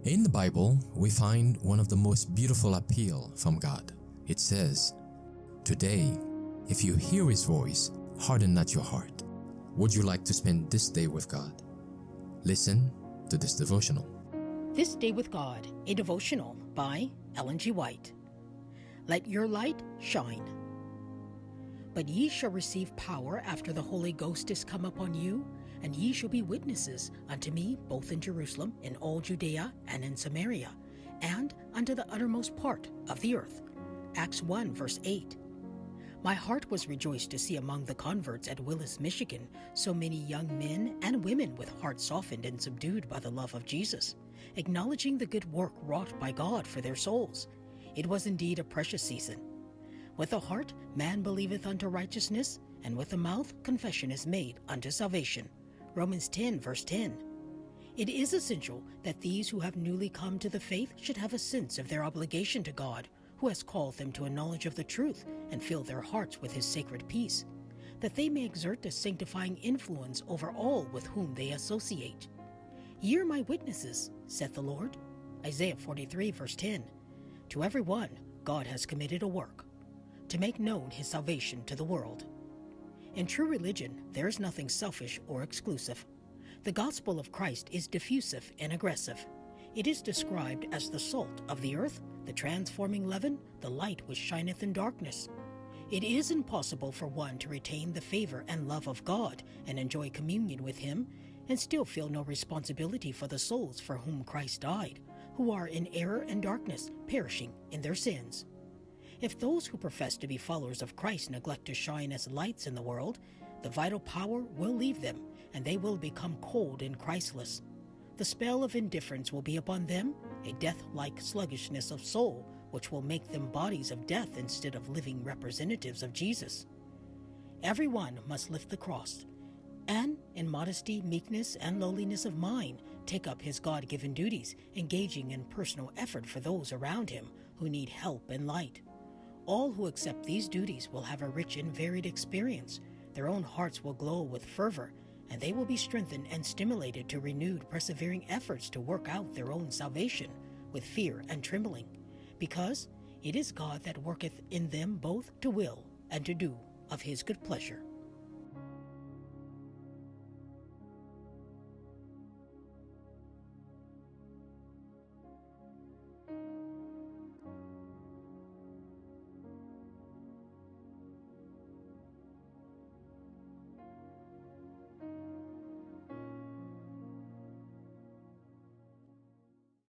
In the Bible, we find one of the most beautiful appeal from God. It says, "Today, if you hear His voice, harden not your heart." Would you like to spend this day with God? Listen to this devotional. This Day with God, a devotional by Ellen G. White. Let your light shine. But ye shall receive power after the Holy Ghost is come upon you, and ye shall be witnesses unto me both in Jerusalem, in all Judea, and in Samaria, and unto the uttermost part of the earth. Acts 1, verse 8. My heart was rejoiced to see among the converts at Willis, Michigan, so many young men and women with hearts softened and subdued by the love of Jesus, acknowledging the good work wrought by God for their souls. It was indeed a precious season. With the heart man believeth unto righteousness, and with the mouth confession is made unto salvation. Romans 10, verse 10. It is essential that these who have newly come to the faith should have a sense of their obligation to God, who has called them to a knowledge of the truth and filled their hearts with His sacred peace, that they may exert a sanctifying influence over all with whom they associate. Ye are my witnesses, saith the Lord. Isaiah 43, verse 10. To every one, God has committed a work, to make known His salvation to the world. In true religion, there is nothing selfish or exclusive. The gospel of Christ is diffusive and aggressive. It is described as the salt of the earth, the transforming leaven, the light which shineth in darkness. It is impossible for one to retain the favor and love of God and enjoy communion with Him and still feel no responsibility for the souls for whom Christ died, who are in error and darkness, perishing in their sins. If those who profess to be followers of Christ neglect to shine as lights in the world, the vital power will leave them, and they will become cold and Christless. The spell of indifference will be upon them, a death-like sluggishness of soul, which will make them bodies of death instead of living representatives of Jesus. Everyone must lift the cross, and in modesty, meekness, and lowliness of mind, take up his God-given duties, engaging in personal effort for those around him who need help and light. All who accept these duties will have a rich and varied experience. Their own hearts will glow with fervor, and they will be strengthened and stimulated to renewed, persevering efforts to work out their own salvation with fear and trembling, because it is God that worketh in them both to will and to do of His good pleasure.